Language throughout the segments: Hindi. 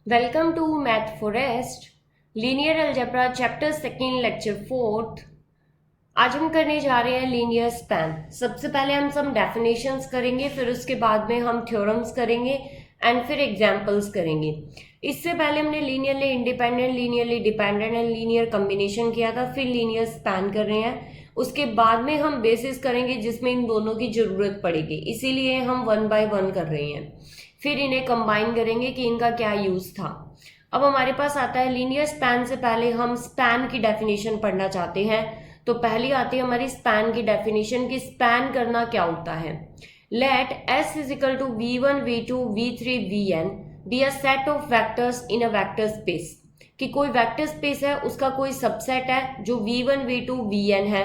Welcome to Math Forest linear algebra chapter second lecture fourth. आज हम करने जा रहे हैं लीनियर स्पैन। सबसे पहले हम सम डेफिनेशंस करेंगे, फिर उसके बाद में हम थ्योरम्स करेंगे एंड फिर एग्जांपल्स करेंगे। इससे पहले हमने linearly independent, linearly dependent and linear combination किया था, फिर लीनियर स्पैन कर रहे हैं। उसके बाद में हम बेसिस करेंगे जिसमें इन दोनों की जरूरत पड़ेगी, इसीलिए हम वन बाय वन कर रहे हैं। फिर इन्हें कंबाइन करेंगे कि इनका क्या यूज था। अब हमारे पास आता है लीनियर स्पैन। से पहले हम स्पैन की डेफिनेशन पढ़ना चाहते हैं। तो पहली आती है हमारी स्पैन की डेफिनेशन कि स्पैन करना क्या होता है। Let S is equal to V1 V2 V3 Vn be a set of vectors in a vector space. कि कोई वेक्टर स्पेस है, उसका कोई सबसेट है जो V1 V2 Vn है।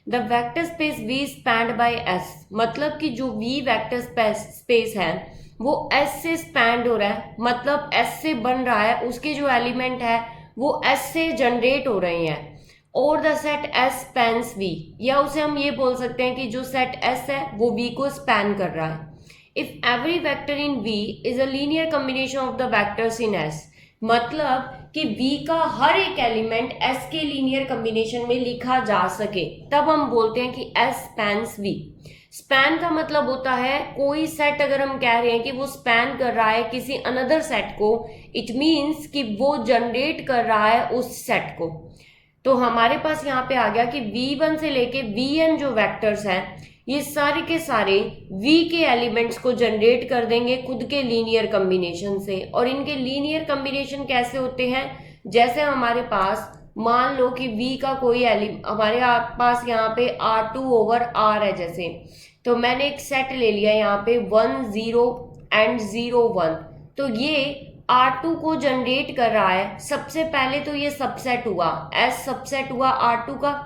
The vector space V spanned by S, मतलब कि जो V वेक्टर स्पेस है वो S से स्पैंड हो रहा है, मतलब S से बन रहा है, उसके जो एलिमेंट है वो S से जनरेट हो रहे हैं। और the set S spans V, या उसे हम ये बोल सकते हैं कि जो सेट S है वो V को स्पैन कर रहा है। If every vector in V is a linear combination of the vectors in S, मतलब कि V का हर एक एलिमेंट S के लीनियर कॉम्बिनेशन में लिखा जा सके, तब हम बोलते हैं कि S स्पैन्स V। स्पैन का मतलब होता है कोई सेट अगर हम कह रहे हैं कि वो स्पैन कर रहा है किसी अनदर सेट को, इट मीन्स कि वो जनरेट कर रहा है उस सेट को। तो हमारे पास यहाँ पे आ गया कि V1 से लेके Vn जो वेक्टर्स हैं, ये सारे के सारे V के एलिमेंट्स को जनरेट कर देंगे खुद के लीनियर कॉम्बिनेशन से। और इनके लीनियर कॉम्बिनेशन कैसे होते हैं, जैसे हमारे पास मान लो कि V का कोई हमारे पास यहाँ पे R2 ओवर R है जैसे, तो मैंने एक सेट ले लिया यहाँ पे 1 0 एंड 0 1। तो ये R2 को जनरेट कर रहा है। सबसे पहले तो ये सबसेट हुआ, S सबसेट हुआ R2 का।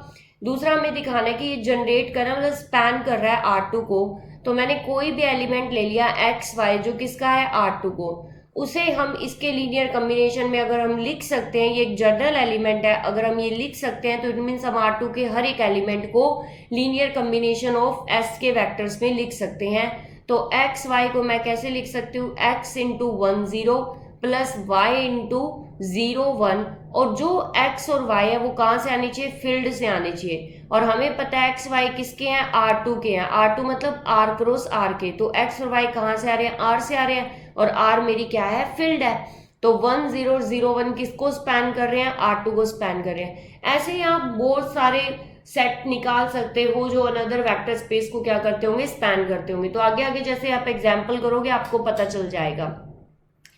दूसरा हमें दिखाना है कि ये जनरेट कर रहा है, मतलब स्पैन कर रहा है R2 को। तो मैंने कोई भी एलिमेंट ले लिया एक्स वाई जो किसका है R2 को, उसे हम इसके लीनियर कॉम्बिनेशन में अगर हम लिख सकते हैं, ये एक जनरल एलिमेंट है, अगर हम ये लिख सकते हैं तो इट मीन्स हम R2 के हर एक एलिमेंट को लीनियर कॉम्बिनेशन ऑफ S के वेक्टर्स में लिख सकते हैं। तो एक्स वाई को मैं कैसे लिख सकती हूँ, x into 1 0 plus Y into 0 1। और जो x और y है वो कहाँ से आनी चाहिए, फील्ड से आनी चाहिए। और हमें पता है x y किसके हैं, R2 के हैं। R2 मतलब R क्रॉस R के, तो x और y कहाँ से आ रहे हैं, R से आ रहे हैं। और R मेरी क्या है, फील्ड है। तो 1 0 0 1 किसको स्पैन कर रहे हैं, R2 को स्पैन कर रहे हैं। ऐसे ही आप बहुत सारे सेट निकाल सकते हो जो अनदर वेक्टर स्पेस को क्या करते होंगे, स्पैन करते होंगे। तो आगे आगे जैसे आप एग्जाम्पल करोगे आपको पता चल जाएगा।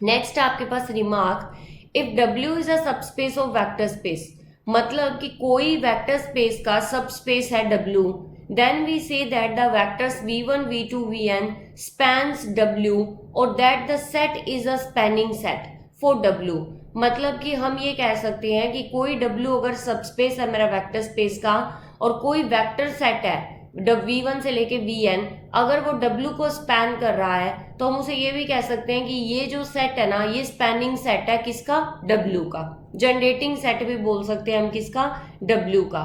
नेक्स्ट आपके पास remark, if W is a subspace of vector space, मतलब कि कोई वेक्टर स्पेस का सबस्पेस है W, then we say that the vectors V1 V2 Vn spans W और that the set is a spanning set for W। मतलब कि हम ये कह सकते हैं कि कोई W अगर सबस्पेस है मेरा वेक्टर स्पेस का, और कोई वेक्टर सेट है V1 से लेके Vn, अगर वो W को स्पैन कर रहा है तो हम उसे ये भी कह सकते हैं कि ये जो सेट है ना, ये स्पैनिंग सेट है किसका, W का। जनरेटिंग सेट भी बोल सकते हैं हम किसका, W का।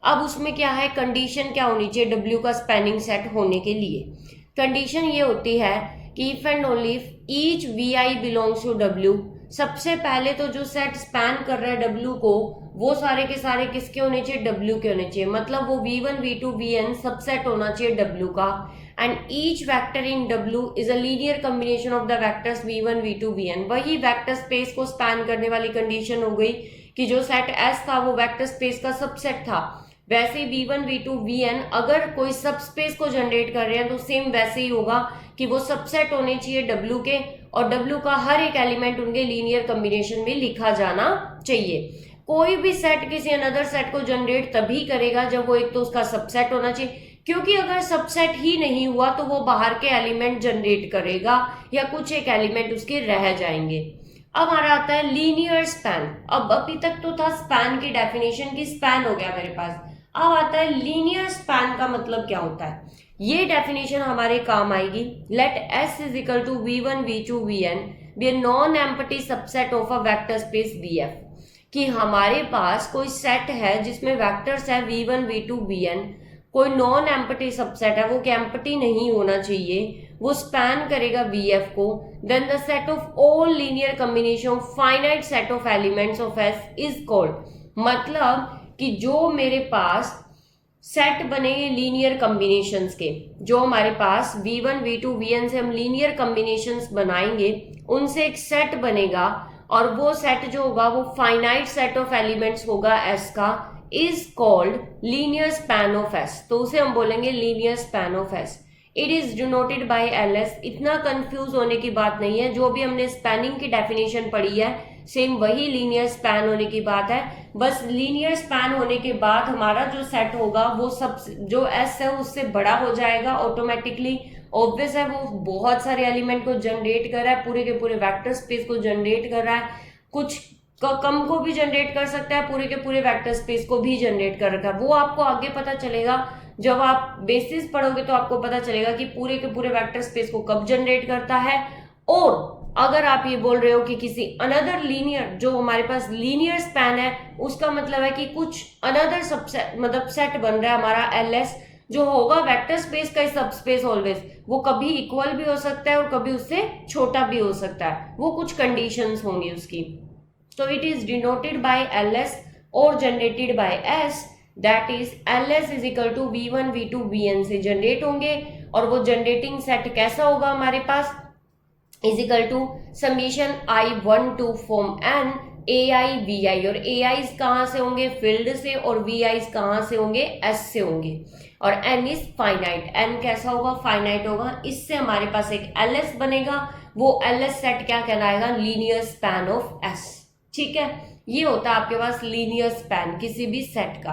अब उसमें क्या है, कंडीशन क्या होनी चाहिए W का स्पैनिंग सेट होने के लिए। कंडीशन ये होती है कि if and only if each Vi belongs to W। सबसे पहले तो जो सेट स्पैन कर रहा है W को, वो सारे के सारे किसके होने चाहिए, W के होने चाहिए। मतलब वो V1 V2 Vn सबसेट होना चाहिए W का। And each vector in W is a linear combination of the vectors V1 V2 Vn। वही वेक्टर स्पेस को स्पैन करने वाली कंडीशन हो गई कि जो सेट S था वो वेक्टर स्पेस का सबसेट था। वैसे V1 V2 Vn अगर कोई सब स्पेस को जनरेट कर रहे हैं तो सेम वैसे ही होगा कि वो सबसेट होने चाहिए W के, और W का हर एक एलिमेंट उनके लीनियर कॉम्बिनेशन में लिखा जाना चाहिए। कोई भी सेट किसी अनदर सेट को जनरेट तभी करेगा जब वो एक तो उसका सबसेट होना चाहिए, क्योंकि अगर सबसेट ही नहीं हुआ तो वो बाहर के एलिमेंट जनरेट करेगा या कुछ एक एलिमेंट उसके रह जाएंगे। अब हमारा आता है लीनियर स्पैन। अब अभी तक तो था स्पैन की डेफिनेशन की, स्पैन हो गया मेरे पास। अब आता है लीनियर स्पैन का मतलब क्या होता है, ये डेफिनेशन हमारे काम आएगी। Let S is equal to V1 V2 Vn be a non empty subset of a vector space Vf। कि हमारे पास कोई सेट है जिसमें वेक्टर्स है V1 V2 Vn, कोई नॉन एम्प्टी सबसेट है, वो कि एम्प्टी नहीं होना चाहिए, वो स्पैन करेगा VF को, then the set of all linear combination of finite set of elements of S is called, मतलब कि जो मेरे पास सेट बनेंगे लीनियर कॉम्बिनेशंस के, जो हमारे पास V1 V2 Vn से हम लीनियर कॉम्बिनेशंस बनाएंगे, उनसे एक सेट बनेगा और वो सेट जो होगा वो फाइनाइट सेट ऑफ एलिमेंट्स होगा S का, is called linear span of S। तो उसे हम बोलेंगे linear span of S। It is denoted by LS। इतना कंफ्यूज होने की बात नहीं है, जो भी हमने स्पैनिंग की डेफिनेशन पढ़ी है सेम वही लीनियर स्पैन होने की बात है। बस लीनियर स्पैन होने के बाद हमारा जो सेट होगा वो सब जो S है उससे बड़ा हो जाएगा ऑटोमेटिकली। ऑब्वियस है, वो बहुत सारे एलिमेंट को जनरेट कर रहा है, पूरे के पूरे वेक्टर स्पेस को जनरेट कर रहा है, कुछ कम को भी जनरेट कर सकता है, पूरे के पूरे वेक्टर स्पेस को भी जनरेट कर रखा है। वो आपको आगे पता चलेगा जब आप बेसिस पढ़ोगे, तो आपको पता चलेगा कि पूरे के पूरे वेक्टर स्पेस को कब जनरेट करता है। और अगर आप ये बोल रहे हो कि किसी अनदर लीनियर, जो हमारे पास लीनियर स्पैन है, उसका मतलब है कि कुछ अनदर सबसेट मतलब सेट बन रहा है हमारा LS, जो होगा वेक्टर स्पेस का सब स्पेस ऑलवेज, वो कभी इक्वल भी हो सकता है और कभी उससे छोटा भी हो सकता है, वो कुछ कंडीशंस होंगी उसकी। तो it is denoted by LS और generated by S, that is LS is equal to V1 V2 Vn से जनरेट होंगे। और वो जनरेटिंग सेट कैसा होगा हमारे पास, is equal to summation I1 to form N AI VI, और AI कहाँ से होंगे, फील्ड से, और VI कहाँ से होंगे, S से होंगे। और N इज फाइनाइट, N कैसा होगा, फाइनाइट होगा। इससे हमारे पास एक LS बनेगा, वो LS सेट क्या कहलाएगा, लीनियर स्पैन ऑफ S। ठीक है, ये होता है आपके पास लीनियर स्पैन किसी भी सेट का।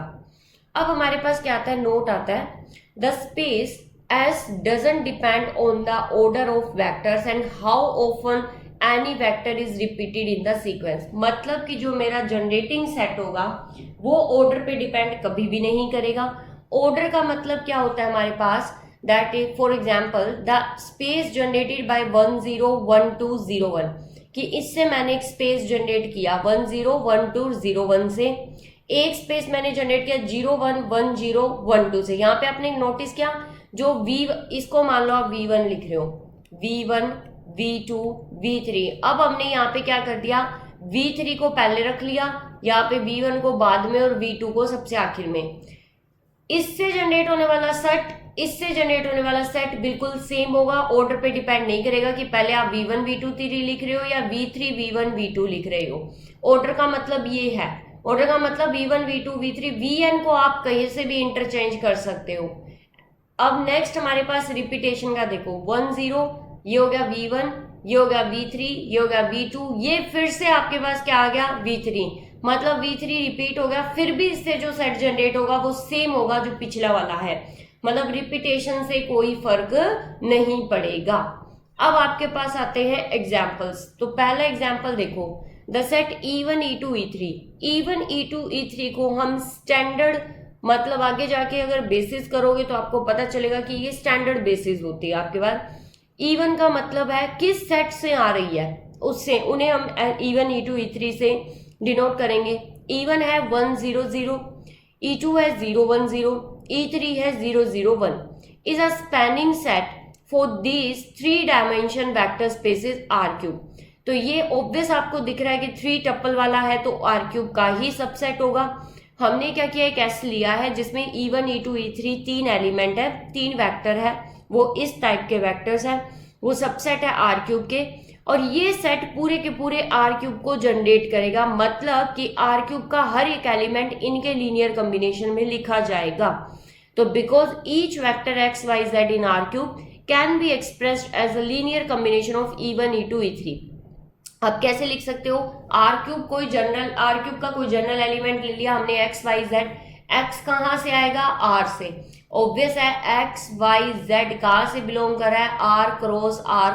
अब हमारे पास क्या आता है, नोट आता है, the space S doesn't depend on the order of vectors and how often any vector is repeated in the sequence। मतलब कि जो मेरा जनरेटिंग सेट होगा वो ऑर्डर पे डिपेंड कभी भी नहीं करेगा। ऑर्डर का मतलब क्या होता है हमारे पास, that is for example the space generated by 1 0 1 2 0 1, कि इससे मैंने एक स्पेस जनरेट किया 1 0 1 2 0 1 से, एक स्पेस मैंने जनरेट किया 0 1 1 0 1 2 से। यहाँ पे आपने नोटिस किया, जो इसको मान लो आप V1 लिख रहे हो, V1 V2 V3। अब हमने यहाँ पे क्या कर दिया, V3 को पहले रख लिया, यहाँ पे V1 को बाद में और V2 को सबसे आखिर में। इससे जनरेट होने वाला सेट, इससे जनरेट होने वाला सेट बिल्कुल सेम होगा, ऑर्डर पे डिपेंड नहीं करेगा कि पहले आप V1 V2 3 लिख रहे हो या V3 V1 V2 लिख रहे हो। ऑर्डर का मतलब ये है, ऑर्डर का मतलब V1 V2 V3 Vn को आप कहीं से भी इंटरचेंज कर सकते हो। अब नेक्स्ट हमारे पास रिपीटेशन का देखो, 1 0 ये हो गया V1, ये हो गया V3, ये हो गया V2, ये फिर से आपके पास क्या आ गया, V3, मतलब V3 रिपीट हो गया, फिर भी इससे जो सेट जनरेट होगा वो सेम होगा जो पिछला वाला है, मतलब रिपीटेशन से कोई फर्क नहीं पड़ेगा। अब आपके पास आते हैं एग्जाम्पल्स। तो पहला एग्जाम्पल देखो, the set E1 E2 E3। E1 E2 E3 को हम स्टैंडर्ड, मतलब आगे जाके अगर बेसिस करोगे तो आपको पता चलेगा कि ये स्टैंडर्ड बेसिस होती है आपके पास। E1 का मतलब है किस सेट से आ रही है, उससे उन्हें हम E1 E2 E3 से डिनोट करेंगे। E1 है 1 0 0, E2 है 0 1 0, E3 है 0 0 1, is a spanning set for these 3 dimension vector spaces R3। तो ये ऑब्वियस आपको दिख रहा है कि 3 टप्पल वाला है तो R3 का ही सबसेट होगा। हमने क्या किया, एक S लिया है जिसमें E1 E2 E3 3 एलिमेंट है, 3 वेक्टर है, वो इस टाइप के वेक्टर्स है, वो सबसेट है R3 के, और ये सेट पूरे के पूरे R3 को जनरेट करेगा, मतलब कि R3 का हर एक एलिमेंट इनके लीनियर कॉम्बिनेशन में लिखा जाएगा। तो because each vector x y z in R3 can be expressed as a linear combination of E1 E2 E3। अब कैसे लिख सकते हो, R3 का कोई जनरल एलिमेंट ले लिया हमने x y z, x कहाँ से आएगा, R से, ऑब्वियस है x y z कहाँ से बिलोंग कर रहा है, R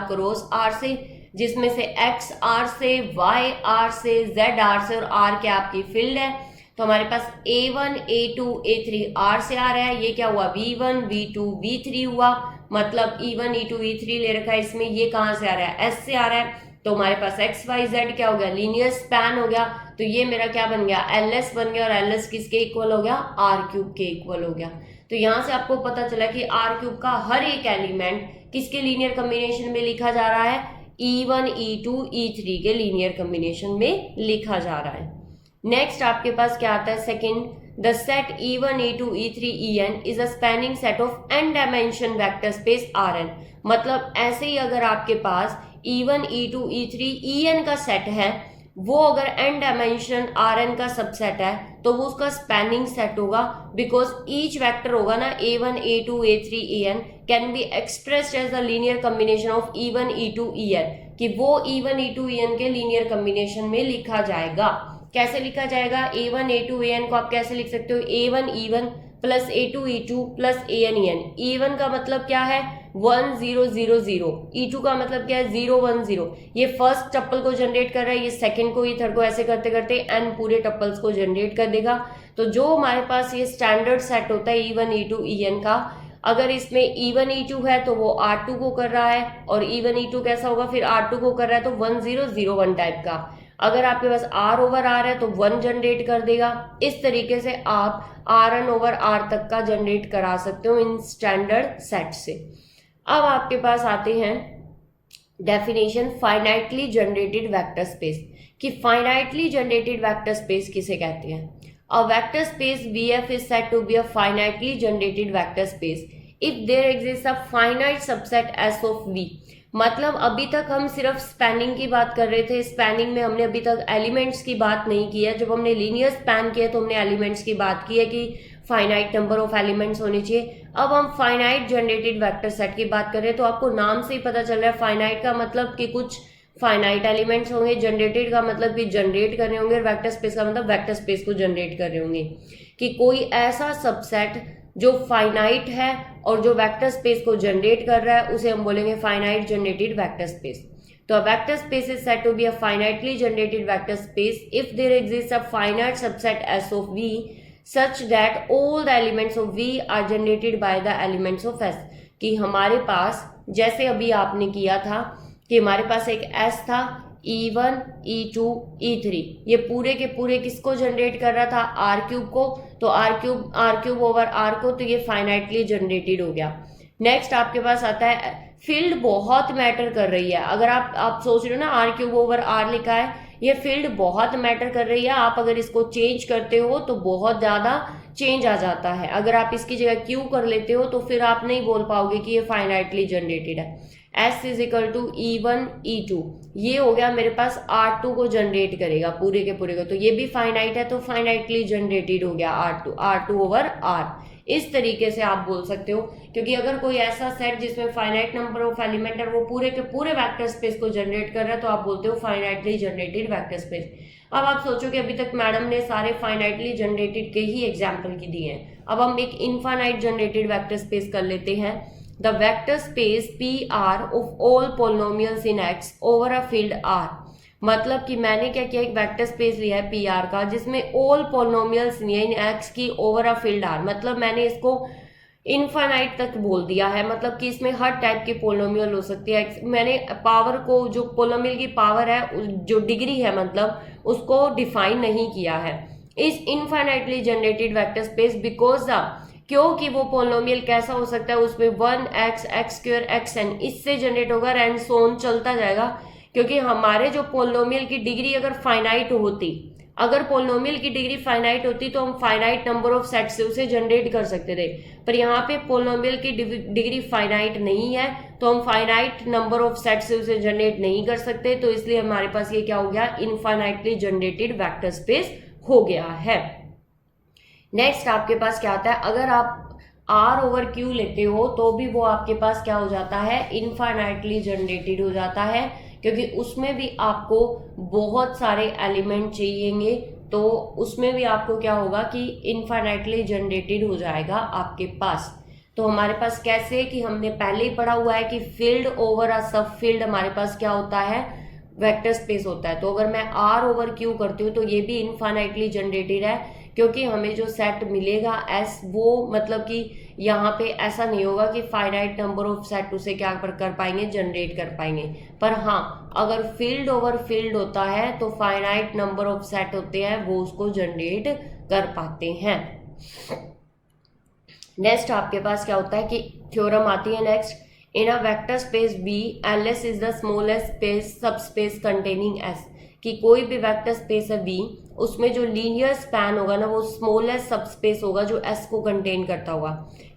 क्रॉस R से, जिसमें से x R से, y R से, z R से, और R क्या आपकी फील्ड है। तो हमारे पास A1 A2 A3 R से आ रहा है, ये क्या हुआ, V1 V2 V3 हुआ, मतलब E1 E2 E3 ले रखा है इसमें, ये कहाँ से आ रहा है, S से आ रहा है। तो हमारे पास एक्स वाई जेड क्या हो गया, लीनियर स्पैन हो गया। तो ये मेरा क्या बन गया, LS बन गया, और LS किसके इक्वल हो गया, R3 के इक्वल हो गया। तो यहाँ से आपको पता चला कि आर क्यूब का हर एक एलिमेंट किसके लीनियर कॉम्बिनेशन में लिखा जा रहा है, E1 E2 E3 के लीनियर कॉम्बिनेशन में लिखा जा रहा है। नेक्स्ट आपके पास क्या आता है, second, the set E1 E2 E3 En is a spanning set of n dimension vector space Rn। मतलब ऐसे ही अगर आपके पास E1 E2 E3 En का सेट है, वो अगर n डायमेंशन Rn का सबसेट है तो वो उसका स्पैनिंग सेट होगा, बिकॉज ईच वेक्टर होगा ना A1 A2 A3 En can be expressed as the linear combination of E1 E2 En, कि वो E1 E2 En के लीनियर कॉम्बिनेशन में लिखा जाएगा। कैसे लिखा जाएगा, A1 A2 En को आप कैसे लिख सकते हो, A1 E1 plus A2 E2 plus AN EN। E1 का मतलब क्या है 1 0 0 0, E2 का मतलब क्या है 0 1 0। ये फर्स्ट टप्पल को जनरेट कर रहा है, ये सेकंड को, ये थर्ड को, ऐसे करते करते n पूरे टप्पल्स को जनरेट कर देगा। तो जो हमारे पास ये स्टैंडर्ड सेट होता है E1 E2 En का, अगर इसमें E1 E2 है तो वो R2 को कर रहा है, और E1 E2 कैसा होगा फिर R2 को कर रहा है तो 1 0 0 1 टाइप का। अगर आपके पास R ओवर R है तो 1 जनरेट कर देगा। इस तरीके से आप Rn ओवर R तक का जनरेट करा सकते हो इन स्टैंडर्ड सेट से। अब आपके पास आते हैं definition finitely generated vector space, कि फाइनाइटली जनरेटेड वेक्टर स्पेस किसे कहते हैं। A vector space VF is said to be a finitely generated vector space if there exist a finite subset S of V। मतलब अभी तक हम सिर्फ स्पैनिंग की बात कर रहे थे, स्पैनिंग में हमने अभी तक एलिमेंट्स की बात नहीं की है। जब हमने लीनियर स्पैन किया तो हमने एलिमेंट्स की बात की है कि फाइनाइट नंबर ऑफ एलिमेंट्स होने चाहिए। अब हम फाइनाइट जनरेटेड वेक्टर सेट की बात कर रहे हैं, तो आपको नाम से ही पता चल रहा है फाइनाइट का मतलब कि कुछ फाइनाइट एलिमेंट्स होंगे, जनरेटेड का मतलब कि जनरेट कर रहे होंगे, और वेक्टर स्पेस का मतलब वेक्टर स्पेस को जनरेट कर रहे होंगे, कि कोई ऐसा सबसेट जो फाइनाइट है और जो वेक्टर स्पेस को जनरेट कर रहा है उसे हम बोलेंगे फाइनाइट जनरेटेड वेक्टर स्पेस। तो a vector space is said to be a finitely generated vector space if there exists a finite subset S of V such that all the elements of V are generated by the elements of S। कि हमारे पास जैसे अभी आपने किया था कि हमारे पास एक S था, E1 E2 E3, ये पूरे के पूरे किसको जनरेट कर रहा था, R क्यूब को। तो R क्यूब ओवर R को, तो ये फाइनाइटली जनरेटेड हो गया। नेक्स्ट आपके पास आता है फील्ड बहुत मैटर कर रही है। अगर आप सोच रहे हो ना R क्यूब ओवर R लिखा है, ये फील्ड बहुत मैटर कर रही है। आप अगर इसको चेंज करते हो तो बहुत ज़्यादा चेंज आ जाता है। अगर आप इसकी जगह क्यू कर लेते हो तो फिर आप नहीं बोल पाओगे कि ये फाइनाइटली जनरेटेड है। S is equal to E1 E2, ये हो गया मेरे पास R2 को जनरेट करेगा पूरे के पूरे को, तो ये भी फाइनाइट है तो फाइनाइटली जनरेटेड हो गया R2 ओवर R। इस तरीके से आप बोल सकते हो, क्योंकि अगर कोई ऐसा सेट जिसमें फाइनाइट नंबर ऑफ एलिमेंट है वो पूरे के पूरे वेक्टर स्पेस को जनरेट कर रहा है तो आप बोलते हो फाइनाइटली जनरेटेड वेक्टर स्पेस। अब आप सोचो कि अभी तक मैडम ने सारे फाइनाइटली जनरेटेड के ही एग्जाम्पल की दिए हैं। अब हम एक इनफाइनाइट जनरेटेड वेक्टर स्पेस कर लेते हैं। The vector space PR of all polynomials in X over a field R। मतलब कि मैंने क्या किया, एक वेक्टर स्पेस लिया है PR का जिसमें ऑल पोलिनोमियल्स इन X की ओवर अ फील्ड R। मतलब मैंने इसको इनफाइनाइट तक बोल दिया है, मतलब कि इसमें हर टाइप की पोलिनोमियल हो सकती है। मैंने पावर को, जो पोलिनोमियल की पावर है, जो डिग्री है, मतलब उसको डिफाइन नहीं किया है इस infinitely generated vector space, because क्योंकि वो पोलिनोमियल कैसा हो सकता है, उसमें 1x x स्क्वायर xn इससे जनरेट होगा, एंड सो ऑन चलता जाएगा। क्योंकि हमारे जो पोलिनोमियल की डिग्री अगर फाइनाइट होती, अगर पोलिनोमियल की डिग्री फाइनाइट होती तो हम फाइनाइट नंबर ऑफ सेट से उसे जनरेट कर सकते थे, पर यहाँ पे पोलिनोमियल की डिग्री फाइनाइट नहीं है तो हम फाइनाइट नंबर ऑफ सेट से उसे जनरेट नहीं कर सकते। तो इसलिए हमारे पास ये क्या हो गया, इनफाइनाइटली जनरेटेड वेक्टर स्पेस हो गया है। नेक्स्ट आपके पास क्या आता है, अगर आप R ओवर Q लेते हो तो भी वो आपके पास क्या हो जाता है, इनफाइनाइटली जनरेटेड हो जाता है, क्योंकि उसमें भी आपको बहुत सारे एलिमेंट चाहिएंगे। तो उसमें भी आपको क्या होगा कि इनफाइनाइटली जनरेटेड हो जाएगा आपके पास। तो हमारे पास कैसे, कि हमने पहले ही पढ़ा हुआ है कि फील्ड ओवर अ सब फील्ड हमारे पास क्या होता है, वेक्टर स्पेस होता है। तो अगर मैं R ओवर Q करती हूँ तो ये भी इनफाइनाइटली जनरेटेड है, क्योंकि हमें जो सेट मिलेगा S, वो मतलब कि यहाँ पे ऐसा नहीं होगा कि फाइनाइट नंबर ऑफ सेट उसे क्या कर पाएंगे, जनरेट कर पाएंगे। पर हाँ, अगर फील्ड ओवर फील्ड होता है तो फाइनाइट नंबर ऑफ सेट होते हैं वो उसको जनरेट कर पाते हैं। नेक्स्ट आपके पास क्या होता है कि थ्योरम आती है next, in a vector space V L S is the smallest space subspace containing S, कि कोई भी वेक्टर स्पेस है बी, उसमें जो लीनियर स्पैन होगा ना वो स्मॉलेस्ट सब स्पेस होगा जो एस को कंटेन करता होगा।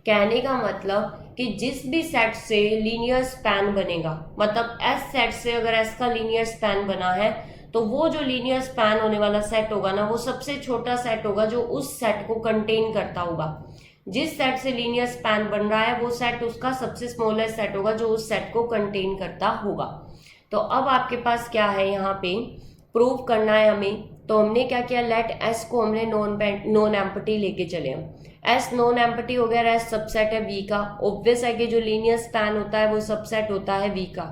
कहने का मतलब कि जिस भी सेट से लीनियर स्पैन बनेगा, मतलब एस सेट से अगर एस का लीनियर स्पैन बना है तो वो जो लीनियर स्पैन होने वाला सेट होगा ना वो सबसे छोटा सेट होगा जो उस सेट को कंटेन करता होगा। जिस सेट से लीनियर स्पैन बन रहा है वो सेट उसका सबसे स्मॉलेस्ट सेट होगा जो उस सेट को कंटेन करता होगा। तो अब आपके पास क्या है, यहाँ पे प्रूव करना है हमें। तो हमने क्या किया, लेट एस को हमने नॉन एम्पटी लेके चले हम। एस नॉन एम्पटी हो गया, एस सबसेट है वी का। ऑब्वियस है कि जो लीनियर स्पैन होता है वो सबसेट होता है वी का।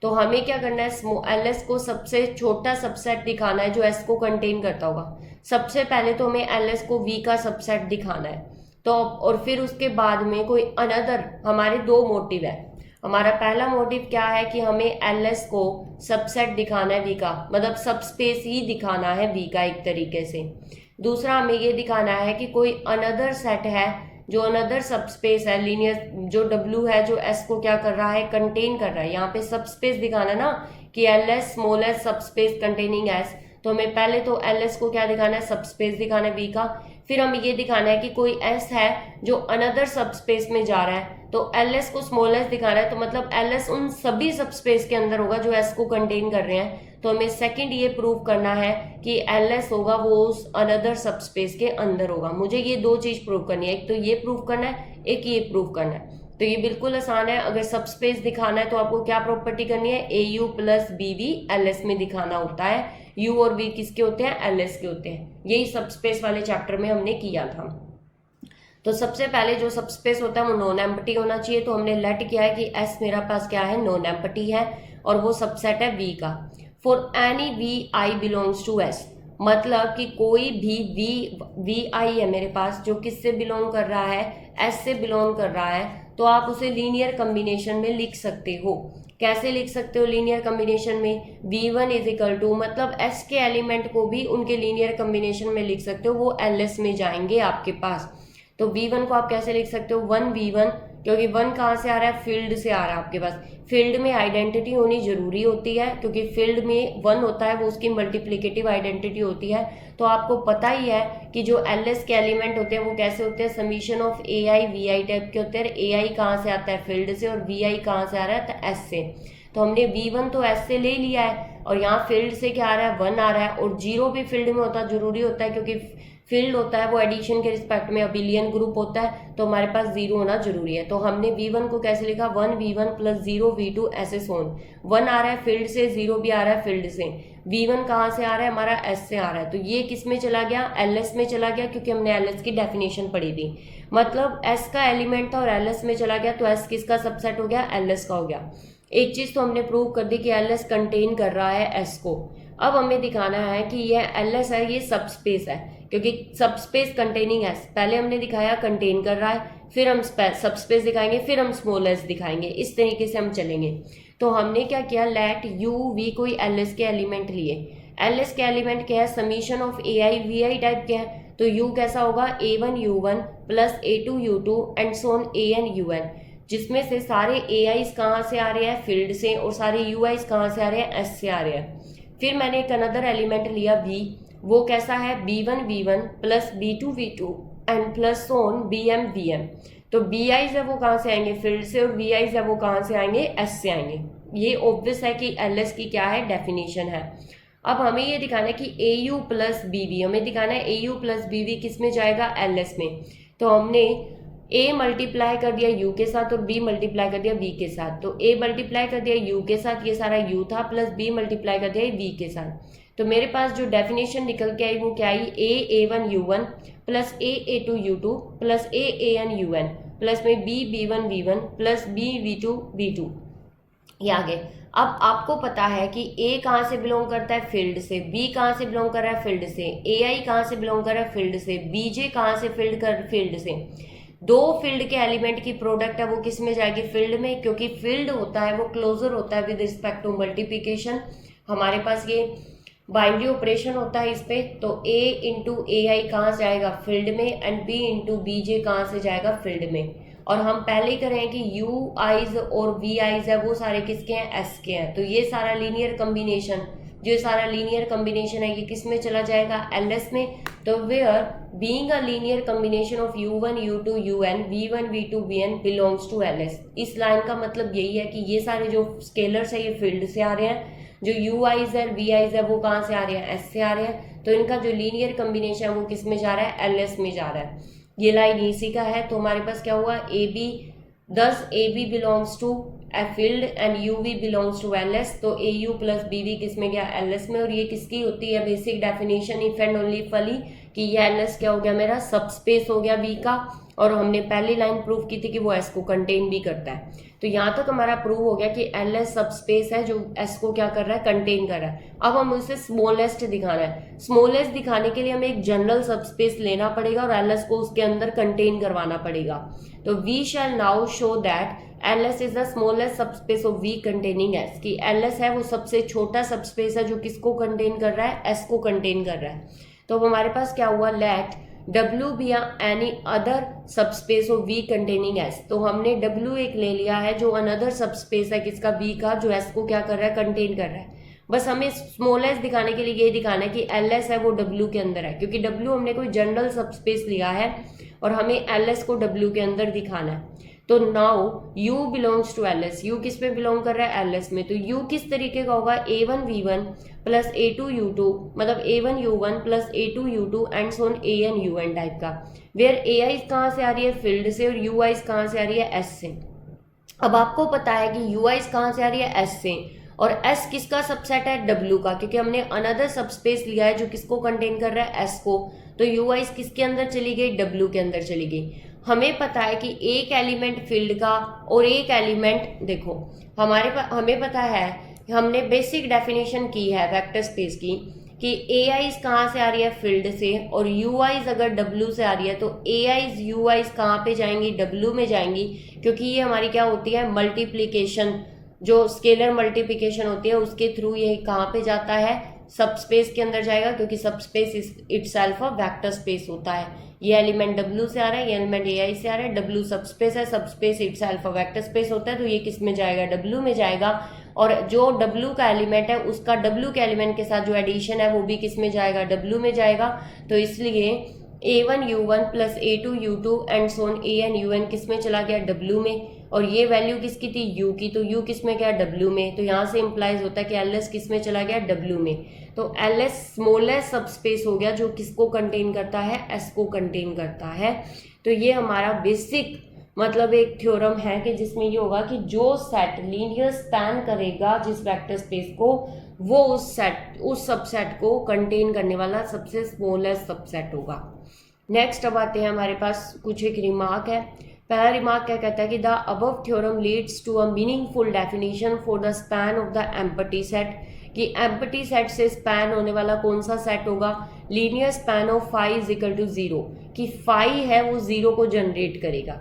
तो हमें क्या करना है, एल एस को सबसे छोटा सबसेट दिखाना है जो एस को कंटेन करता होगा। सबसे पहले तो हमें एल एस को वी का सबसेट दिखाना है। तो और फिर उसके बाद में कोई अनदर, हमारे दो मोटिव है। हमारा पहला मोटिव क्या है कि हमें एल एस को सबसेट दिखाना है वी का, मतलब सब स्पेस ही दिखाना है वी का एक तरीके से। दूसरा हमें ये दिखाना है कि कोई अनदर सेट है जो अनदर सब स्पेस है लीनियर, जो डब्ल्यू है जो एस को क्या कर रहा है, कंटेन कर रहा है। यहाँ पे सब स्पेस दिखाना ना कि एल एस स्मॉल एस सब स्पेस कंटेनिंग एस, तो हमें पहले तो एल एस को क्या दिखाना है, सब स्पेस दिखाना है वी का। फिर हमें ये दिखाना है कि कोई एस है जो अनदर सब स्पेस में जा रहा है, तो एल एस को स्मॉल एस दिखाना है, तो मतलब एल एस उन सभी सब स्पेस के अंदर होगा जो एस को कंटेन कर रहे हैं। तो हमें सेकंड ये प्रूव करना है कि एल एस होगा वो उस अनदर सब स्पेस के अंदर होगा। मुझे ये दो चीज प्रूव करनी है, एक तो ये प्रूव करना है, एक ये प्रूव करना है। तो ये बिल्कुल आसान है। अगर सब स्पेस दिखाना है तो आपको क्या प्रॉपर्टी करनी है, A U plus B V L S में दिखाना होता है। यू और वी किसके होते हैं, एल एस के होते हैं। यही सब स्पेस वाले चैप्टर में हमने किया था। तो सबसे पहले जो सब स्पेस होता है वो नॉन एम्पटी होना चाहिए। तो हमने लेट किया है कि एस मेरा पास क्या है, नॉन एम्पटी है और वो सबसेट है वी का। For any V I belongs to S, मतलब कि कोई भी वी आई है मेरे पास जो किससे बिलोंग कर रहा है, एस से बिलोंग कर रहा है, तो आप उसे लीनियर कम्बिनेशन में लिख सकते हो। कैसे लिख सकते हो लीनियर कम्बिनेशन में, v1 इज इक्वल टू, मतलब s के एलिमेंट को भी उनके लीनियर कम्बिनेशन में लिख सकते हो, वो ls में जाएंगे आपके पास। तो v1 को आप कैसे लिख सकते हो, 1v1, क्योंकि 1 कहाँ से आ रहा है, फील्ड से आ रहा है आपके पास। फील्ड में आइडेंटिटी होनी जरूरी होती है, क्योंकि फील्ड में 1 होता है वो उसकी मल्टीप्लिकेटिव आइडेंटिटी होती है। तो आपको पता ही है कि जो ls के एलिमेंट होते हैं वो कैसे होते हैं, summation of A I V I type के होते हैं। ए आई कहाँ से आता है, फील्ड से, और वी आई कहाँ से आ रहा है, तो एस से। तो हमने v1 तो एस से ले लिया है, और यहाँ फील्ड से क्या आ रहा है, 1 आ रहा है, और 0 भी फील्ड में होता जरूरी होता है, क्योंकि फील्ड होता है वो एडिशन के रिस्पेक्ट में अबिलियन ग्रुप होता है, तो हमारे पास 0 होना जरूरी है। तो हमने v1 को कैसे लिखा, 1v1 प्लस 0v2 ऐसे सोन। 1 आ रहा है फील्ड से, 0 भी आ रहा है फील्ड से। v1 कहाँ से आ रहा है, हमारा s से आ रहा है, तो ये किस में चला गया, ls में चला गया, क्योंकि हमने ls की डेफिनेशन पढ़ी थी। मतलब s का एलिमेंट था और ls में चला गया, तो s किसका सबसेट हो गया, ls का हो गया। एक चीज तो हमने प्रूव कर दी कि ls कंटेन कर रहा है s को। अब हमें दिखाना है कि यह ls है, ये सब स्पेस है, क्योंकि सब स्पेस कंटेनिंग एस पहले हमने दिखाया कंटेन कर रहा है, फिर हम सब स्पेस दिखाएंगे, फिर हम स्मॉल एस दिखाएंगे, इस तरीके से हम चलेंगे। तो हमने क्या किया, लेट यू वी कोई ls के एलिमेंट लिए। ls के एलिमेंट क्या है, summation of A I V I type के है, तो u कैसा होगा, a1u1 plus a2u2 and so on an जिसमें से सारे ए आईज कहाँ से आ रहे हैं, फील्ड से, और सारे यू आईज कहाँ से आ रहे हैं, एस से आ रहे हैं। फिर मैंने एक अनदर एलिमेंट लिया v, वो कैसा है, b1v1 plus b2v2 and plus so on bm तो बी आईज है वो कहाँ से आएंगे, फील्ड से, और वी आईज है वो कहाँ से आएंगे, एस से आएंगे। ये ऑब्वियस है कि ls की क्या है, डेफिनेशन है। अब हमें ये दिखाना है कि ए यू प्लस बी वी, हमें दिखाना है A U plus B V किस में जाएगा, ls में। तो हमने a मल्टीप्लाई कर दिया u के साथ और b मल्टीप्लाई कर दिया v के साथ। तो a मल्टीप्लाई कर दिया u के साथ, ये सारा u था, प्लस b मल्टीप्लाई कर दिया v के साथ। तो मेरे पास जो डेफिनेशन निकल के आई वो क्या आई, a1u1 plus a2u2 plus an plus में b1v1 प्लस bv2v2, ये आ गए। अब आपको पता है कि a कहाँ से बिलोंग करता है, फील्ड से, b कहाँ से बिलोंग कर रहा है, फील्ड से, ai कहाँ से बिलोंग कर रहा है, फील्ड से, bj कहाँ से फील्ड से। दो फील्ड के एलिमेंट की प्रोडक्ट है वो किस में जाएगी, फील्ड में, क्योंकि फील्ड होता है वो क्लोजर होता है विद रिस्पेक्ट टू मल्टीप्लिकेशन। हमारे पास ये बाइनरी ऑपरेशन होता है इस पे, तो A इंटू ए आई कहाँ से आएगा, फील्ड में, and B into B J कहाँ से जाएगा, फील्ड में। और हम पहले ही करें कि यू आईज और वी आईज है वो सारे किसके हैं, एस के हैं। तो ये सारा लीनियर कम्बिनेशन, जो सारा लीनियर कम्बिनेशन है ये किस में चला जाएगा, एल एस में। तो where being a linear combination of u1 u2 un v1 v2 vn belongs to ls। इस लाइन का मतलब यही है कि ये सारे जो स्केलर्स है ये फील्ड से आ रहे हैं, जो यू आईज है वी आईज है वो कहाँ से आ रहे हैं, एस से आ रहे हैं। तो इनका जो लीनियर कम्बिनेशन है वो किस में जा रहा है, एल एस में जा रहा है। ये लाइन इसी का है। तो हमारे पास क्या हुआ, A B, thus A B belongs to a field and U V belongs to L S. तो A U plus B V किस में गया, एल एस में। और ये किसकी होती है basic definition, if and only फली, कि ये एल एस क्या हो गया मेरा, सब स्पेस हो गया वी का। और हमने पहली लाइन प्रूव की थी कि वो एस को कंटेन भी करता है। तो यहाँ तक हमारा प्रूव हो गया कि एल एस सब स्पेस है जो एस को क्या कर रहा है, कंटेन कर रहा है। अब हम उसे स्मॉलेस्ट दिखाना है। स्मॉलेस्ट दिखाने के लिए हमें एक जनरल सब स्पेस लेना पड़ेगा और एल एस को उसके अंदर कंटेन करवाना पड़ेगा। तो we shall now show that L S is the smallest subspace of V containing S. की एल एस है वो सबसे छोटा सबस्पेस है जो किसको कंटेन कर रहा है, एस को कंटेन कर रहा है। तो अब हमारे पास क्या हुआ, let W be any other subspace of V containing S। तो हमने W एक ले लिया है जो अनदर सबस्पेस है किसका, V का, जो S को क्या कर रहा है, कंटेन कर रहा है। बस हमें स्मॉलेस्ट दिखाने के लिए ये दिखाना है कि LS है वो W के अंदर है, क्योंकि W हमने कोई जनरल सबस्पेस लिया है और हमें LS को W के अंदर दिखाना है। तो now U belongs to LS, U किस में बिलोंग कर रहा है, LS में। तो U किस तरीके का होगा, A1 V1 plus A2 U2, मतलब A1 U1 plus A2 U2 and so on AN UN type का। वेयर AI कहाँ से आ रही है, फील्ड से, और UI कहाँ से आ रही है, S से। अब आपको पता है कि UI कहाँ से आ रही है, S से, और S किसका सबसेट है, W का, क्योंकि हमने अनदर सबस्पेस लिया है जो किसको कंटेन कर रहा है, S को। तो UI किसके अंदर चली गई, W के अंदर चली गई। हमें पता है कि एक एलिमेंट फील्ड का और एक एलिमेंट, देखो हमें पता है, हमने बेसिक डेफिनेशन की है वेक्टर स्पेस की, कि ए आईज कहाँ से आ रही है, फील्ड से, और यू आईज अगर डब्ल्यू से आ रही है तो ए आईज यू आईज कहाँ पे जाएंगी, डब्ल्यू में जाएंगी, क्योंकि ये हमारी क्या होती है, मल्टीप्लीकेशन, जो स्केलर मल्टीप्लिकेशन होती है उसके थ्रू ये कहाँ पे जाता है, सबस्पेस के अंदर जाएगा, क्योंकि subspace itself a vector space होता है। ये एलिमेंट W से आ रहा है, ये एलिमेंट AI से आ रहा है, W सबस्पेस है, subspace itself a vector space होता है, तो ये किस में जाएगा, W में जाएगा। और जो W का एलिमेंट है उसका W के एलिमेंट के साथ जो एडिशन है वो भी किस में जाएगा, W में जाएगा। तो इसलिए A1 U1 plus A2 U2 and so on AN UN किस में चला गया, W में। और ये वैल्यू किसकी थी, U की, तो U किस में गया, W में। तो यहाँ से इंप्लाइज होता है कि LS किस में चला गया, W में। तो LS स्मॉलेस्ट सबस्पेस हो गया जो किसको कंटेन करता है, S को कंटेन करता है। तो ये हमारा बेसिक मतलब एक थ्योरम है कि जिसमें ये होगा कि जो सेट लीनियर स्पैन करेगा जिस वेक्टर स्पेस को, वो उस सबसेट को कंटेन करने वाला सबसे स्मॉलेस्ट सबसेट होगा। नेक्स्ट अब आते हैं हमारे पास कुछ एक रिमार्क है। पहला रिमार्क क्या कहता है कि the above theorem leads to a meaningful definition for the span of the empty set, कि एम्प्टी सेट से स्पैन होने वाला कौन सा सेट होगा, linear span of phi is equal to 0, कि फाई है वो 0 को जनरेट करेगा।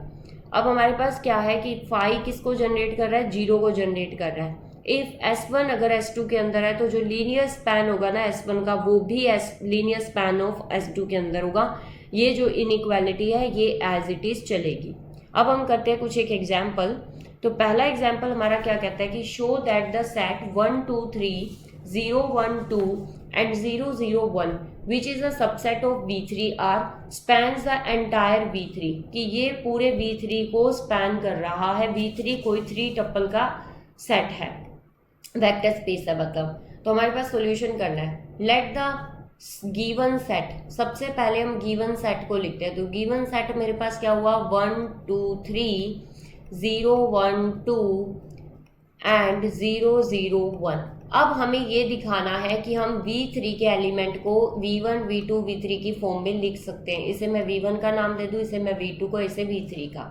अब हमारे पास क्या है कि फाई किसको जनरेट कर रहा है, 0 को जनरेट कर रहा है। इफ S1 अगर S2 के अंदर है तो जो लीनियर स्पैन होगा ना S1 का, वो भी लीनियर स्पैन ऑफ S2 के अंदर होगा। ये जो इनइक्वालिटी है ये एज इट इज चलेगी। अब हम करते हैं कुछ एक एग्जाम्पल। तो पहला एग्जाम्पल हमारा क्या कहता है कि show that the set 1 2 3 0 1 2 and 0 0 1 which is a subset of V3 are spans the entire V3, कि ये पूरे V3 को स्पैन कर रहा है। V3 कोई 3 टप्पल का सेट है, वेक्टर स्पेस है मतलब। तो हमारे पास सॉल्यूशन करना है। लेट द गिवन सेट, सबसे पहले हम गिवन सेट को लिखते हैं। तो गिवन सेट मेरे पास क्या हुआ, 1 2 3 0 1 2 एंड 0 0 1। अब हमें ये दिखाना है कि हम V3 के एलिमेंट को V1 V2 V3 की फॉर्म में लिख सकते हैं। इसे मैं V1 का नाम दे दूं, इसे मैं V2 को, इसे V3 का।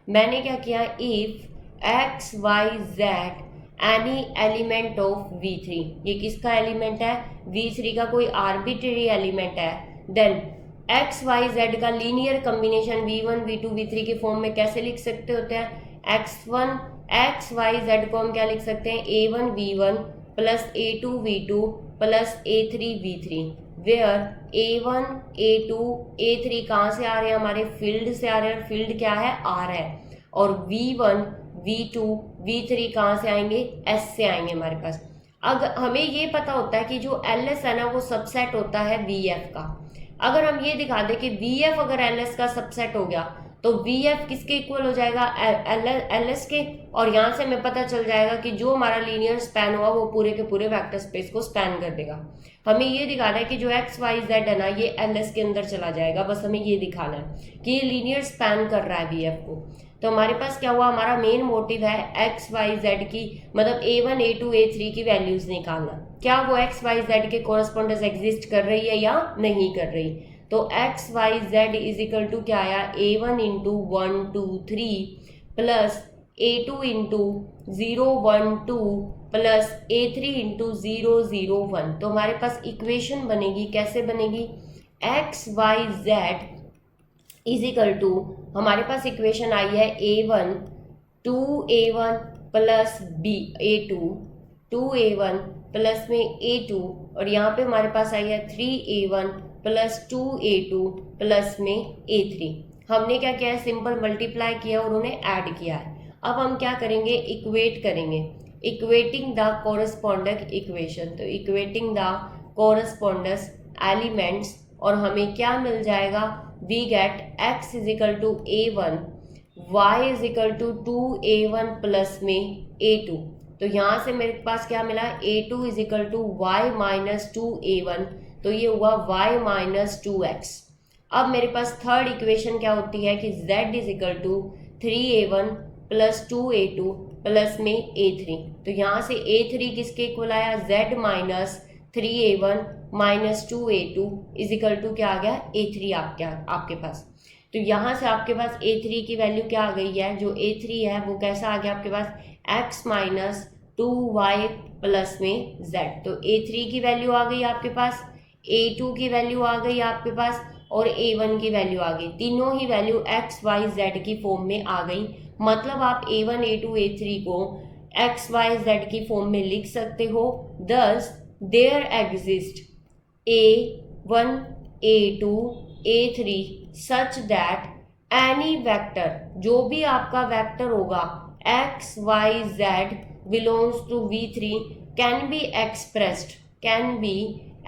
मैंने क्या किया, if X Y Z any element of V3, ये किसका एलिमेंट है, V3 का कोई आर्बिट्रेरी एलिमेंट है, देन XYZ का linear combination V1 V2 V3 के फॉर्म में कैसे लिख सकते होते हैं, XYZ को हम क्या लिख सकते हैं, A1 V1 plus A2 V2 plus A3 V3 where A1 A2 A3 कहाँ से आ रहे हैं, हमारे फील्ड से आ रहे हैं, फील्ड क्या है, R है, और V1 V2 V3 कहाँ से आएंगे, S से आएंगे हमारे पास। अगर हमें ये पता होता है कि जो LS है ना वो सबसेट होता है VF का। अगर हम ये दिखा दें कि VF अगर LS का सबसेट हो गया तो VF किसके इक्वल हो जाएगा, LS के, और यहाँ से हमें पता चल जाएगा कि जो हमारा लीनियर स्पैन हुआ वो पूरे के पूरे वेक्टर स्पेस को स्पैन कर देगा। हमें ये दिखाना है कि जो XYZ है ना ये LS के अंदर चला जाएगा, बस हमें ये दिखाना है कि ये लीनियर स्पैन कर रहा है VF को। तो हमारे पास क्या हुआ, हमारा मेन मोटिव है XYZ की, मतलब A1 A2 A3 की वैल्यूज निकालना, क्या वो XYZ के कोरस्पोंडेंस एग्जिस्ट कर रही है या नहीं कर रही। तो XYZ इज इक्वल टू क्या आया, A1 into 1 2 3 plus A2 into 0 1 2 plus A3 into 0 0 1। तो हमारे पास इक्वेशन बनेगी, कैसे बनेगी, XYZ इज इक्वल टू, हमारे पास इक्वेशन आई है A1 2A1 plus A2 2A1 plus में A2, और यहाँ पे हमारे पास आई है 3A1 प्लस 2A2 प्लस में A3। हमने क्या किया है, सिंपल मल्टीप्लाई किया और उन्हें ऐड किया है। अब हम क्या करेंगे, इक्वेट करेंगे, इक्वेटिंग द कोरस्पोंडेंट इक्वेशन। तो इक्वेटिंग द कोरस्पोंडेंस एलिमेंट्स, और हमें क्या मिल जाएगा, we get x is equal to A1 y is equal to 2A1 plus में A2। तो यहाँ से मेरे पास क्या मिला, A2 is equal to y minus 2A1, तो ये हुआ y माइनस 2x। अब मेरे पास थर्ड इक्वेशन क्या होती है कि z is equal to 3A1 plus 2A2 plus में A3। तो यहाँ से A3 किसके इक्वल आया, z minus 3A1 minus 2A2 is equal to क्या आ गया, A3 आपके पास। तो यहाँ से आपके पास A3 की वैल्यू क्या आ गई है, जो A3 है वो कैसा आ गया आपके पास, x माइनस 2y प्लस में z। तो A3 की वैल्यू आ गई आपके पास, A2 की वैल्यू आ गई आपके पास, और A1 की वैल्यू आ गई। तीनों ही वैल्यू x y z की फॉर्म में आ गई। मतलब आप A1 A2 A3 को x y z की फॉर्म में लिख सकते हो। Thus there exist A1 A2 A3 such that any vector, जो भी आपका वेक्टर होगा x y z belongs to V3 can be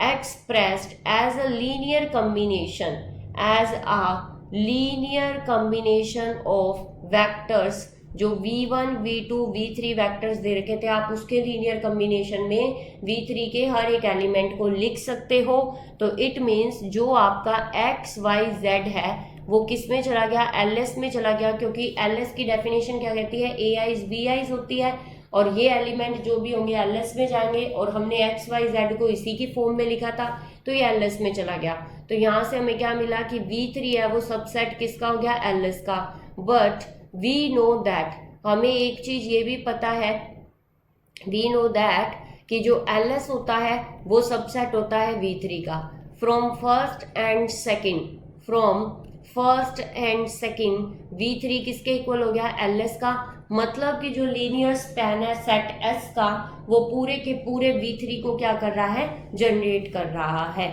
expressed as a linear combination of vectors, जो V1 V2 V3 वेक्टर्स दे रखे थे आप उसके लीनियर कम्बिनेशन में V3 के हर एक एलिमेंट को लिख सकते हो। तो इट मीन्स जो आपका x y z है वो किस में चला गया, LS में चला गया, क्योंकि LS की डेफिनेशन क्या कहती है, AIs BIs होती है, और ये एलिमेंट जो भी होंगे LS में जाएंगे, और हमने x y z को इसी की फॉर्म में लिखा था तो ये LS में चला गया। तो यहाँ से हमें क्या मिला कि V3 है वो सबसेट किसका हो गया, LS का। बट वी नो दैट, हमें एक चीज ये भी पता है, वी नो दैट कि जो LS होता है वो सबसेट होता है V3 का। From first and second V3 किसके इक्वल हो गया, LS का। मतलब कि जो लीनियर स्पैन है सेट S का वो पूरे के पूरे V3 को क्या कर रहा है, जनरेट कर रहा है।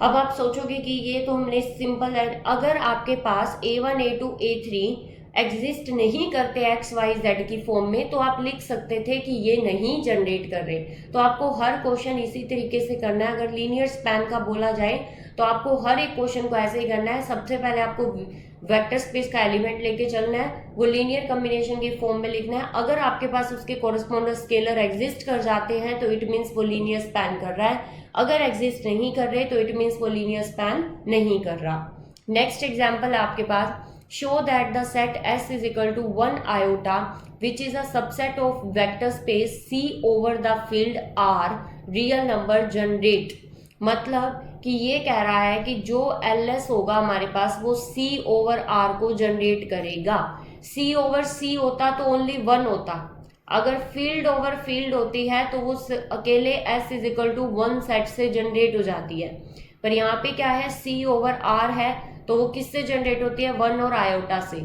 अब आप सोचोगे कि ये तो हमने सिंपल है, अगर आपके पास A1 A2 A3 एग्जिस्ट नहीं करते एक्स वाई जेड की फॉर्म में तो आप लिख सकते थे कि ये नहीं जनरेट कर रहे। तो आपको हर क्वेश्चन इसी तरीके से करना है। अगर लीनियर स्पैन का बोला जाए तो आपको हर एक क्वेश्चन को ऐसे ही करना है। सबसे पहले आपको वेक्टर स्पेस का एलिमेंट लेके चलना है, वो लीनियर कॉम्बिनेशन की फॉर्म में लिखना है। अगर आपके पास उसके कोरस्पोंडेंट स्केलर एग्जिस्ट कर जाते हैं तो इट मीन्स वो लीनियर स्पैन कर रहा है, अगर एग्जिस्ट नहीं कर रहे तो इट मीन्स वो लीनियर स्पैन नहीं कर रहा। नेक्स्ट एग्जाम्पल है आपके पास, show that the set S is equal to 1 iota which is a subset of vector space C over the field R real number generate। मतलब कि ये कह रहा है कि जो LS होगा हमारे पास वो C over R को जनरेट करेगा। C over C होता तो ओनली 1 होता, अगर फील्ड ओवर फील्ड होती है तो वो अकेले S is equal to 1 set से जनरेट हो जाती है। पर यहाँ पे क्या है, C over R है तो वो किससे जनरेट होती है, 1 और आयोटा से।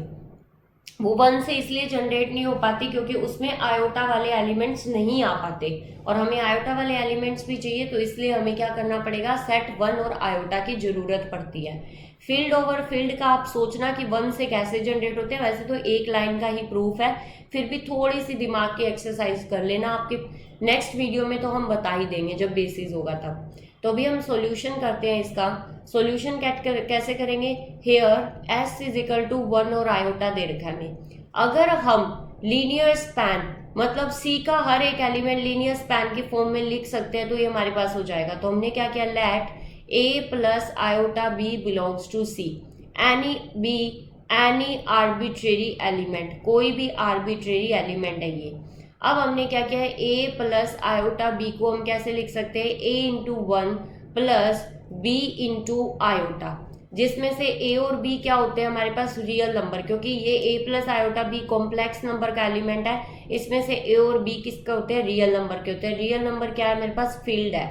वो 1 से इसलिए जनरेट नहीं हो पाती क्योंकि उसमें आयोटा वाले एलिमेंट्स नहीं आ पाते, और हमें आयोटा वाले एलिमेंट्स भी चाहिए, तो इसलिए हमें क्या करना पड़ेगा, सेट 1 और आयोटा की जरूरत पड़ती है। फील्ड ओवर फील्ड का आप सोचना कि 1 से कैसे जनरेट होते हैं, वैसे तो एक लाइन का ही प्रूफ है, फिर भी थोड़ी सी दिमाग की एक्सरसाइज कर लेना, आपके नेक्स्ट वीडियो में तो हम बता ही देंगे जब बेसिस होगा तब। तो अभी हम सॉल्यूशन करते हैं इसका। सॉल्यूशन कैसे करेंगे, here S is equal to 1 और आयोटा दे रखा है हमें। अगर हम लीनियर स्पैन मतलब सी का हर एक एलिमेंट लीनियर स्पैन की फॉर्म में लिख सकते हैं तो ये हमारे पास हो जाएगा। तो हमने क्या किया, let A plus iota B belongs to C, any arbitrary element, कोई भी आर्बिट्रेरी एलिमेंट है ये। अब हमने क्या किया है, ए प्लस आयोटा बी को हम कैसे लिख सकते हैं, A into 1 plus B into iota, जिसमें से ए और बी क्या होते हैं हमारे पास, रियल नंबर, क्योंकि ये A plus iota B complex number का एलिमेंट है, इसमें से ए और बी किसके होते हैं, रियल नंबर के होते हैं। रियल नंबर क्या है, मेरे पास फील्ड है,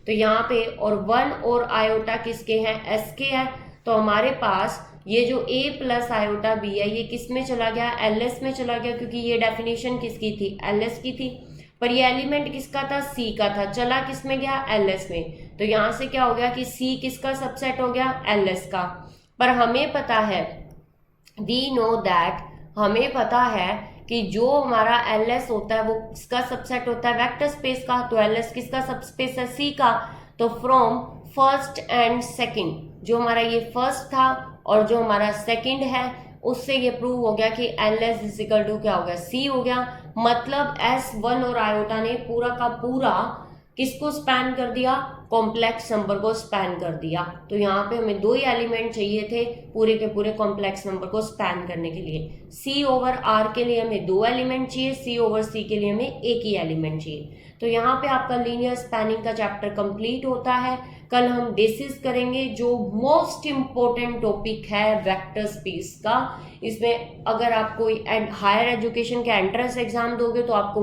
तो यहाँ पे, और 1 और आयोटा किसके हैं, एस के है, तो हमारे पास ये जो a प्लस आयोटा बी है ये किस में चला गया, एलएस में चला गया, क्योंकि ये डेफिनेशन किसकी थी, एलएस की थी, पर ये एलिमेंट किसका था, सी का था, चला किस में गया, एलएस में। तो यहां से क्या हो गया कि सी किसका सबसेट हो गया, एलएस का। पर हमें पता है, वी नो दैट, हमें पता है कि जो हमारा एलएस होता है वो किसका सबसेट होता है, वेक्टर स्पेस का, तो एलएस किसका सबस्पेस है, सी का। तो फ्रॉम फर्स्ट एंड सेकंड, जो हमारा ये फर्स्ट था और जो हमारा सेकंड है, उससे ये प्रूव हो गया कि L S is equal to क्या हो गया, सी हो गया। मतलब एस 1 और आयोटा ने पूरा का पूरा किसको स्पैन कर दिया, कॉम्प्लेक्स नंबर को स्पैन कर दिया। तो यहाँ पे हमें 2 ही एलिमेंट चाहिए थे पूरे के पूरे कॉम्प्लेक्स नंबर को स्पैन करने के लिए। सी ओवर आर के लिए हमें 2 एलिमेंट चाहिए, सी ओवर सी के लिए हमें एक ही एलिमेंट चाहिए। तो यहाँ पे आपका लीनियर स्पैनिंग का चैप्टर कंप्लीट होता है। कल हम बेसिस करेंगे, जो मोस्ट इम्पोर्टेंट टॉपिक है वेक्टर स्पेस का। इसमें अगर आप कोई हायर एजुकेशन के एंट्रेंस एग्जाम दोगे तो आपको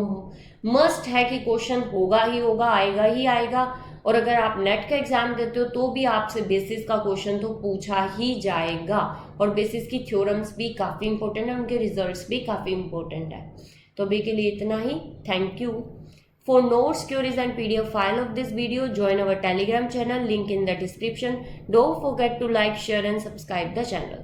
मस्ट है कि क्वेश्चन होगा ही होगा, आएगा ही आएगा, और अगर आप नेट का एग्जाम देते हो तो भी आपसे बेसिस का क्वेश्चन तो पूछा ही जाएगा, और बेसिस की थ्योरम्स भी काफ़ी इंपॉर्टेंट है, उनके रिजल्ट्स भी काफ़ी इंपॉर्टेंट है। तो अभी के लिए इतना ही, thank you. For notes, queries and PDF file of this video, join our Telegram channel, link in the description. Don't forget to like, share and subscribe the channel.